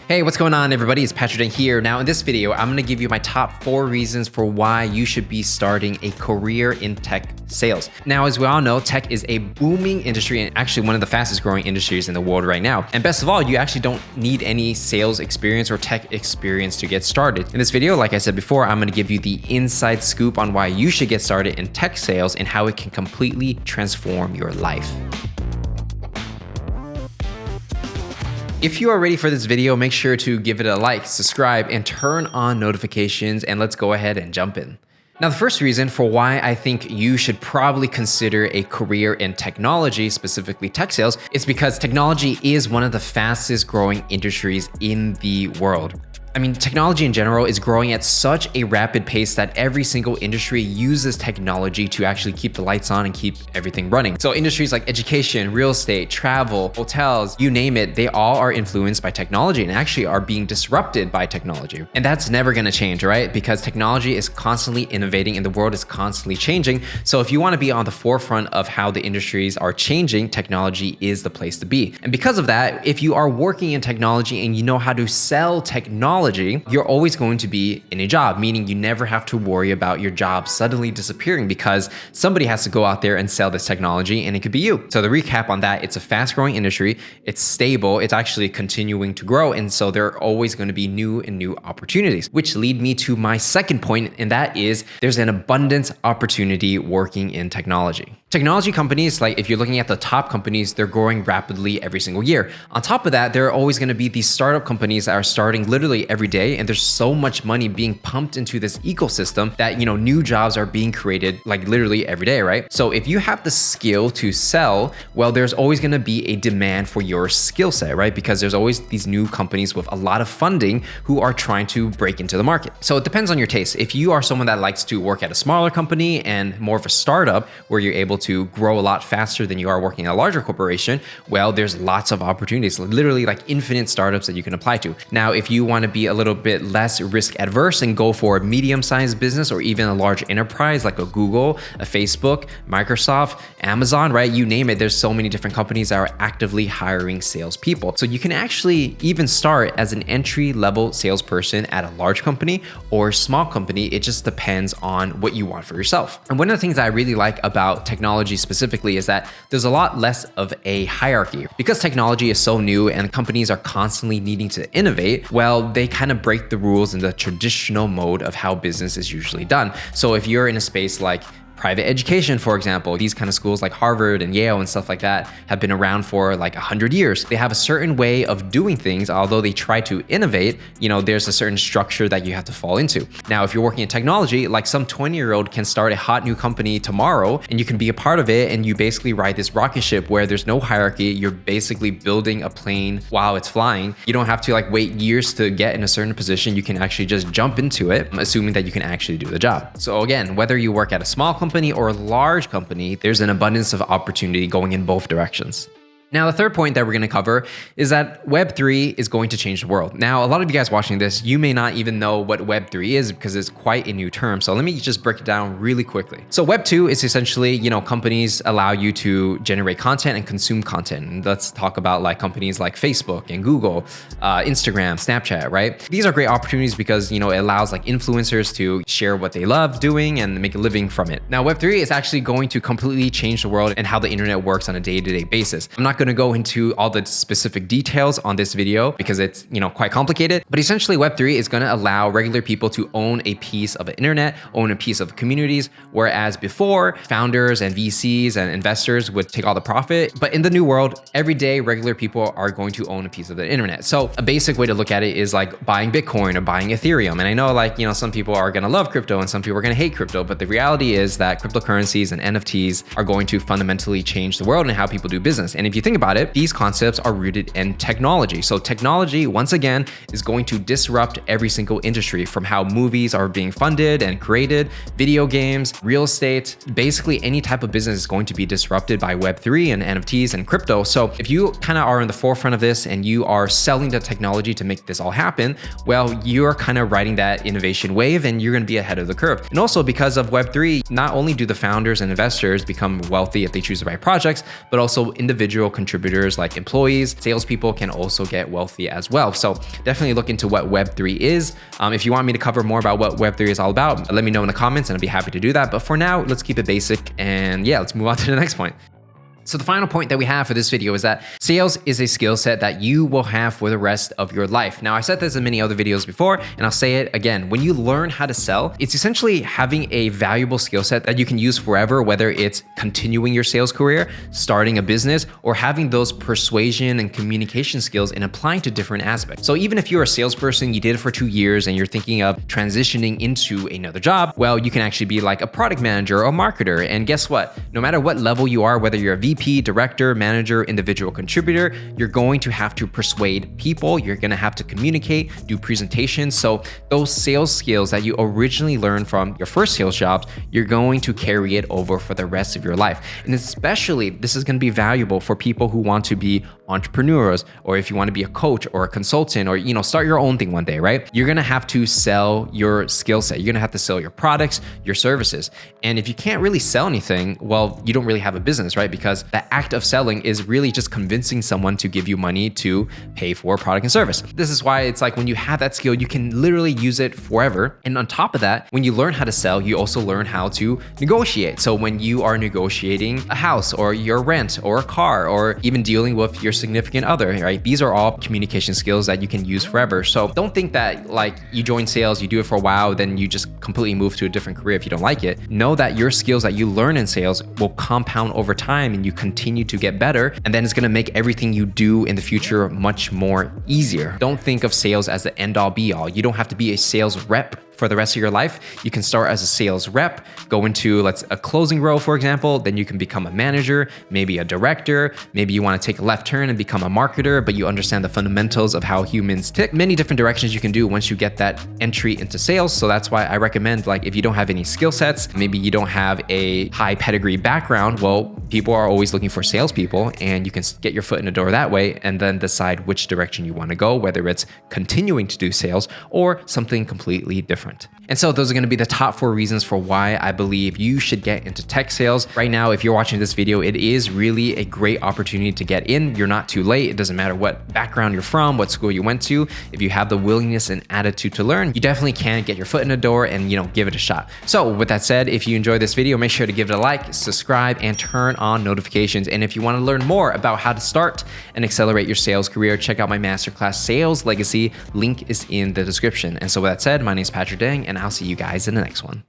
Hey, what's going on everybody? It's Patrick Deng here. Now in this video, I'm gonna give you my top 4 reasons for why you should be starting a career in tech sales. Now, as we all know, tech is a booming industry and actually one of the fastest growing industries in the world right now. And best of all, you actually don't need any sales experience or tech experience to get started. In this video, like I said before, I'm gonna give you the inside scoop on why you should get started in tech sales and how it can completely transform your life. If you are ready for this video, make sure to give it a like, subscribe, and turn on notifications, and let's go ahead and jump in. Now, the first reason for why I think you should probably consider a career in technology, specifically tech sales, is because technology is one of the fastest growing industries in the world. I mean, technology in general is growing at such a rapid pace that every single industry uses technology to actually keep the lights on and keep everything running. So industries like education, real estate, travel, hotels, you name it, they all are influenced by technology and actually are being disrupted by technology. And that's never gonna change, right? Because technology is constantly innovating and the world is constantly changing. So if you wanna be on the forefront of how the industries are changing, technology is the place to be. And because of that, if you are working in technology and you know how to sell technology, you're always going to be in a job, meaning you never have to worry about your job suddenly disappearing because somebody has to go out there and sell this technology, and it could be you. So the recap on that, it's a fast growing industry, it's stable, it's actually continuing to grow, and so there are always going to be new opportunities, which lead me to my second point, and that is there's an abundant opportunity working in technology. Technology companies, like if you're looking at the top companies, they're growing rapidly every single year. On top of that, there are always going to be these startup companies that are starting literally every day, and there's so much money being pumped into this ecosystem that, new jobs are being created like literally every day, right? So if you have the skill to sell, well, there's always going to be a demand for your skill set, right? Because there's always these new companies with a lot of funding who are trying to break into the market. So it depends on your taste. If you are someone that likes to work at a smaller company and more of a startup where you're able to grow a lot faster than you are working at a larger corporation, well, there's lots of opportunities, literally like infinite startups that you can apply to. Now, if you want to be a little bit less risk adverse and go for a medium-sized business or even a large enterprise like a Google, a Facebook, Microsoft, Amazon, right? You name it, there's so many different companies that are actively hiring salespeople. So you can actually even start as an entry-level salesperson at a large company or a small company. It just depends on what you want for yourself. And one of the things that I really like about technology specifically is that there's a lot less of a hierarchy. Because technology is so new and companies are constantly needing to innovate, well, they kind of break the rules in the traditional mode of how business is usually done. So if you're in a space like private education, for example, these kind of schools like Harvard and Yale and stuff like that have been around for like 100 years. They have a certain way of doing things, although they try to innovate, there's a certain structure that you have to fall into. Now, if you're working in technology, like some 20-year-old can start a hot new company tomorrow and you can be a part of it and you basically ride this rocket ship where there's no hierarchy. You're basically building a plane while it's flying. You don't have to wait years to get in a certain position. You can actually just jump into it, assuming that you can actually do the job. So again, whether you work at a small company or a large company, there's an abundance of opportunity going in both directions. Now, the third point that we're going to cover is that Web3 is going to change the world. Now, a lot of you guys watching this, you may not even know what Web3 is because it's quite a new term. So let me just break it down really quickly. So Web2 is essentially, companies allow you to generate content and consume content. And let's talk about companies like Facebook and Google, Instagram, Snapchat, right? These are great opportunities because, it allows influencers to share what they love doing and make a living from it. Now, Web3 is actually going to completely change the world and how the internet works on a day-to-day basis. I'm not going to go into all the specific details on this video because it's quite complicated, but essentially Web3 is going to allow regular people to own a piece of the internet, own a piece of communities, whereas before founders and VCs and investors would take all the profit. But in the new world, every day regular people are going to own a piece of the internet. So a basic way to look at it is like buying Bitcoin or buying Ethereum. And I know some people are going to love crypto and some people are going to hate crypto, but the reality is that cryptocurrencies and NFTs are going to fundamentally change the world and how people do business. And if you think about it, these concepts are rooted in technology. So technology, once again, is going to disrupt every single industry, from how movies are being funded and created, video games, real estate, basically any type of business is going to be disrupted by Web3 and NFTs and crypto. So if you kind of are in the forefront of this and you are selling the technology to make this all happen, well, you're kind of riding that innovation wave and you're going to be ahead of the curve. And also because of Web3, not only do the founders and investors become wealthy if they choose the right projects, but also individual contributors like employees, salespeople can also get wealthy as well. So definitely look into what Web3 is. If you want me to cover more about what Web3 is all about, let me know in the comments and I'll be happy to do that. But for now, let's keep it basic and yeah, let's move on to the next point. So the final point that we have for this video is that sales is a skill set that you will have for the rest of your life. Now, I said this in many other videos before, and I'll say it again. When you learn how to sell, it's essentially having a valuable skill set that you can use forever, whether it's continuing your sales career, starting a business, or having those persuasion and communication skills and applying to different aspects. So even if you're a salesperson, you did it for 2 years and you're thinking of transitioning into another job, well, you can actually be like a product manager or a marketer. And guess what? No matter what level you are, whether you're a VP, director, manager, individual contributor, you're going to have to persuade people. You're going to have to communicate, do presentations. So those sales skills that you originally learned from your first sales jobs, you're going to carry it over for the rest of your life. And especially this is going to be valuable for people who want to be entrepreneurs, or if you want to be a coach or a consultant, or start your own thing one day, right? You're going to have to sell your skill set. You're going to have to sell your products, your services. And if you can't really sell anything, well, you don't really have a business, right? Because the act of selling is really just convincing someone to give you money to pay for a product and service. This is why it's like when you have that skill, you can literally use it forever. And on top of that, when you learn how to sell, you also learn how to negotiate. So when you are negotiating a house or your rent or a car, or even dealing with your significant other, right? These are all communication skills that you can use forever. So don't think that like you join sales, you do it for a while, then you just completely move to a different career if you don't like it. Know that your skills that you learn in sales will compound over time and you continue to get better. And then it's going to make everything you do in the future much more easier. Don't think of sales as the end all be all. You don't have to be a sales rep for the rest of your life. You can start as a sales rep, go into a closing role, for example, then you can become a manager, maybe a director, maybe you want to take a left turn and become a marketer, but you understand the fundamentals of how humans tick. Many different directions you can do once you get that entry into sales. So that's why I recommend, if you don't have any skill sets, maybe you don't have a high pedigree background, well, people are always looking for salespeople, and you can get your foot in the door that way and then decide which direction you want to go, whether it's continuing to do sales or something completely different. And so those are going to be the top 4 reasons for why I believe you should get into tech sales. Right now, if you're watching this video, it is really a great opportunity to get in. You're not too late. It doesn't matter what background you're from, what school you went to. If you have the willingness and attitude to learn, you definitely can get your foot in the door and, give it a shot. So with that said, if you enjoyed this video, make sure to give it a like, subscribe, and turn on notifications. And if you want to learn more about how to start and accelerate your sales career, check out my masterclass, Sales Legacy. Link is in the description. And so with that said, my name is Patrick Dang, and I'll see you guys in the next one.